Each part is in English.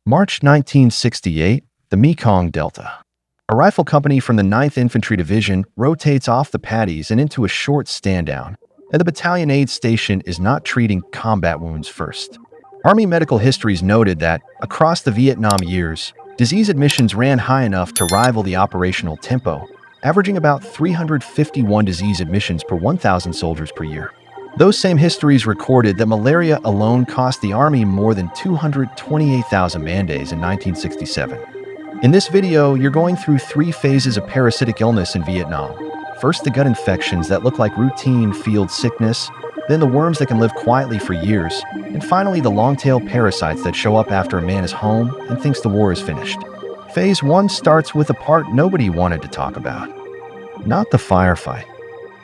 March 1968, the Mekong Delta. A rifle company from the 9th Infantry Division rotates off the paddies and into a short stand-down, and the battalion aid station is not treating combat wounds first. Army medical histories noted that, across the Vietnam years, disease admissions ran high enough to rival the operational tempo, averaging about 351 disease admissions per 1,000 soldiers per year. Those same histories recorded that malaria alone cost the Army more than 228,000 man-days in 1967. In this video, you're going through 3 phases of parasitic illness in Vietnam. First, the gut infections that look like routine field sickness, then the worms that can live quietly for years, and finally the long-tail parasites that show up after a man is home and thinks the war is finished. Phase 1 starts with a part nobody wanted to talk about. Not the firefight,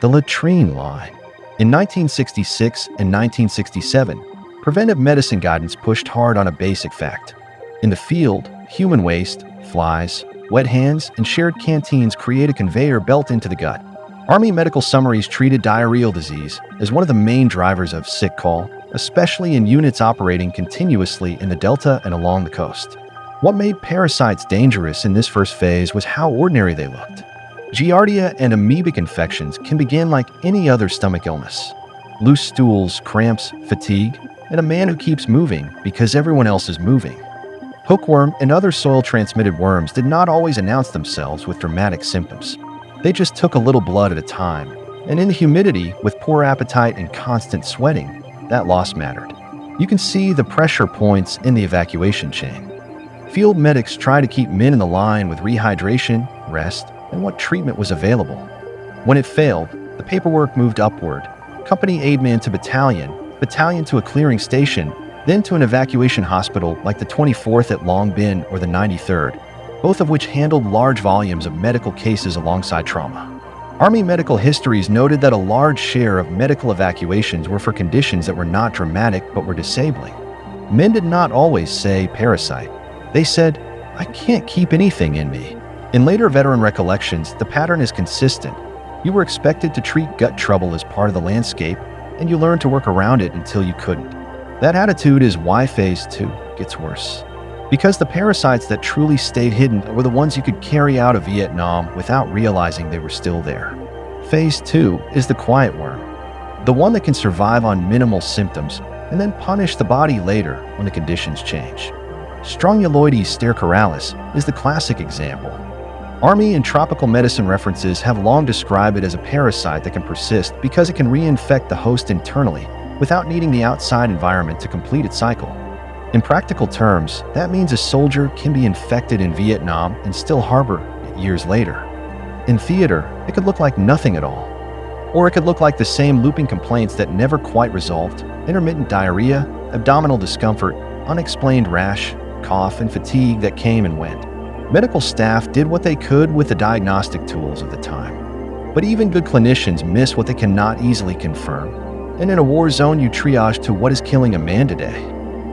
the latrine line. In 1966 and 1967, preventive medicine guidance pushed hard on a basic fact. In the field, human waste, flies, wet hands, and shared canteens create a conveyor belt into the gut. Army medical summaries treated diarrheal disease as one of the main drivers of sick call, especially in units operating continuously in the Delta and along the coast. What made parasites dangerous in this first phase was how ordinary they looked. Giardia and amoebic infections can begin like any other stomach illness. Loose stools, cramps, fatigue, and a man who keeps moving because everyone else is moving. Hookworm and other soil-transmitted worms did not always announce themselves with dramatic symptoms. They just took a little blood at a time, and in the humidity, with poor appetite and constant sweating, that loss mattered. You can see the pressure points in the evacuation chain. Field medics try to keep men in the line with rehydration, rest, and what treatment was available. When it failed, the paperwork moved upward, company aidman to battalion to a clearing station, then to an evacuation hospital like the 24th at Long Binh or the 93rd, both of which handled large volumes of medical cases alongside trauma. Army medical histories noted that a large share of medical evacuations were for conditions that were not dramatic but were disabling. Men did not always say parasite. They said, "I can't keep anything in me." In later veteran recollections, the pattern is consistent. You were expected to treat gut trouble as part of the landscape, and you learned to work around it until you couldn't. That attitude is why Phase 2 gets worse. Because the parasites that truly stayed hidden were the ones you could carry out of Vietnam without realizing they were still there. Phase 2 is the quiet worm, the one that can survive on minimal symptoms and then punish the body later when the conditions change. Strongyloides stercoralis is the classic example. Army and tropical medicine references have long described it as a parasite that can persist because it can reinfect the host internally without needing the outside environment to complete its cycle. In practical terms, that means a soldier can be infected in Vietnam and still harbor it years later. In theater, it could look like nothing at all. Or it could look like the same looping complaints that never quite resolved: intermittent diarrhea, abdominal discomfort, unexplained rash, cough, and fatigue that came and went. Medical staff did what they could with the diagnostic tools of the time. But even good clinicians miss what they cannot easily confirm. And in a war zone, you triage to what is killing a man today.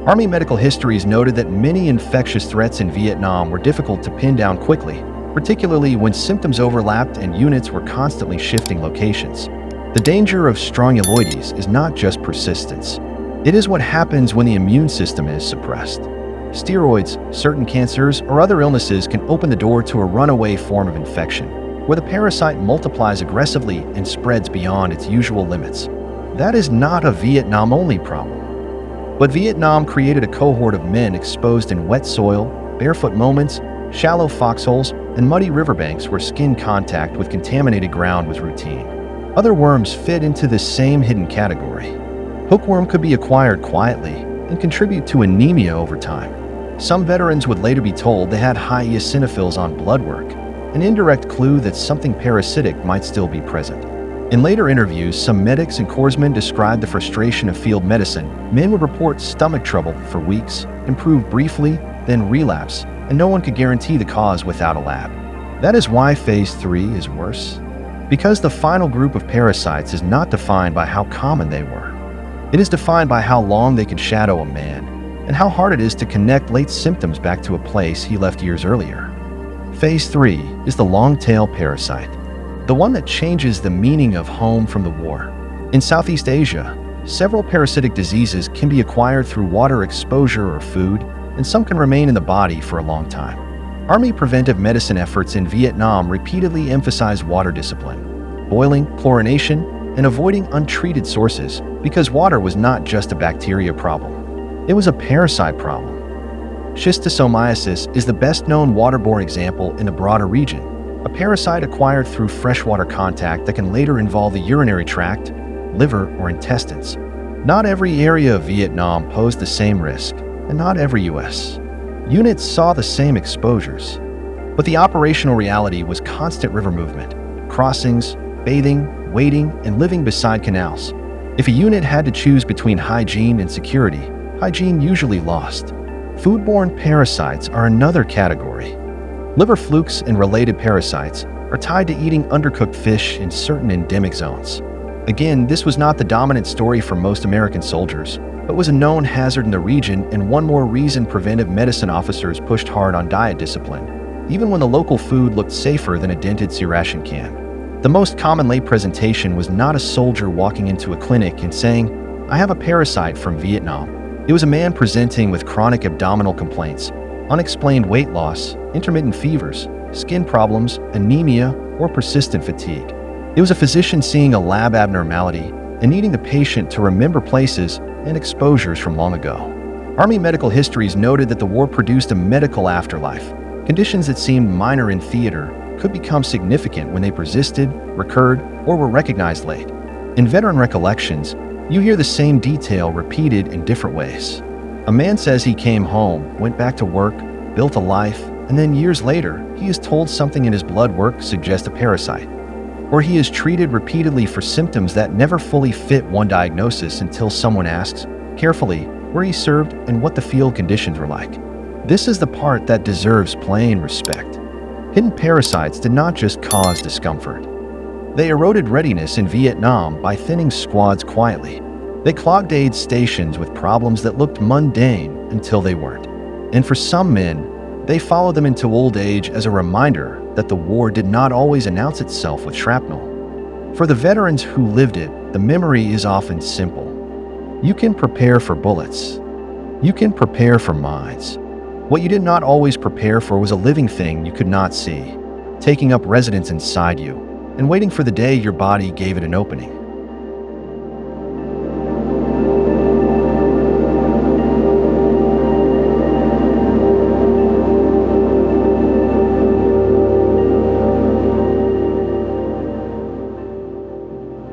Army medical histories noted that many infectious threats in Vietnam were difficult to pin down quickly, particularly when symptoms overlapped and units were constantly shifting locations. The danger of strongyloides is not just persistence. It is what happens when the immune system is suppressed. Steroids, certain cancers, or other illnesses can open the door to a runaway form of infection, where the parasite multiplies aggressively and spreads beyond its usual limits. That is not a Vietnam-only problem. But Vietnam created a cohort of men exposed in wet soil, barefoot moments, shallow foxholes, and muddy riverbanks where skin contact with contaminated ground was routine. Other worms fit into this same hidden category. Hookworm could be acquired quietly and contribute to anemia over time. Some veterans would later be told they had high eosinophils on blood work, an indirect clue that something parasitic might still be present. In later interviews, some medics and corpsmen described the frustration of field medicine. Men would report stomach trouble for weeks, improve briefly, then relapse, and no one could guarantee the cause without a lab. That is why Phase 3 is worse. Because the final group of parasites is not defined by how common they were. It is defined by how long they can shadow a man, and how hard it is to connect late symptoms back to a place he left years earlier. Phase 3 is the long-tail parasite, the one that changes the meaning of home from the war. In Southeast Asia, several parasitic diseases can be acquired through water exposure or food, and some can remain in the body for a long time. Army preventive medicine efforts in Vietnam repeatedly emphasized water discipline, boiling, chlorination, and avoiding untreated sources because water was not just a bacteria problem. It was a parasite problem. Schistosomiasis is the best-known waterborne example in the broader region, a parasite acquired through freshwater contact that can later involve the urinary tract, liver, or intestines. Not every area of Vietnam posed the same risk, and not every U.S. unit saw the same exposures. But the operational reality was constant river movement, crossings, bathing, wading, and living beside canals. If a unit had to choose between hygiene and security, hygiene usually lost. Foodborne parasites are another category. Liver flukes and related parasites are tied to eating undercooked fish in certain endemic zones. Again, this was not the dominant story for most American soldiers, but was a known hazard in the region and one more reason preventive medicine officers pushed hard on diet discipline, even when the local food looked safer than a dented C-ration can. The most common lay presentation was not a soldier walking into a clinic and saying, "I have a parasite from Vietnam." It was a man presenting with chronic abdominal complaints, unexplained weight loss, intermittent fevers, skin problems, anemia, or persistent fatigue. It was a physician seeing a lab abnormality and needing the patient to remember places and exposures from long ago. Army medical histories noted that the war produced a medical afterlife. Conditions that seemed minor in theater could become significant when they persisted, recurred, or were recognized late. In veteran recollections, you hear the same detail repeated in different ways. A man says he came home, went back to work, built a life, and then years later, he is told something in his blood work suggests a parasite. Or he is treated repeatedly for symptoms that never fully fit one diagnosis until someone asks, carefully, where he served and what the field conditions were like. This is the part that deserves plain respect. Hidden parasites did not just cause discomfort. They eroded readiness in Vietnam by thinning squads quietly. They clogged aid stations with problems that looked mundane until they weren't. And for some men, they followed them into old age as a reminder that the war did not always announce itself with shrapnel. For the veterans who lived it, the memory is often simple. You can prepare for bullets. You can prepare for mines. What you did not always prepare for was a living thing you could not see, taking up residence inside you, and waiting for the day your body gave it an opening.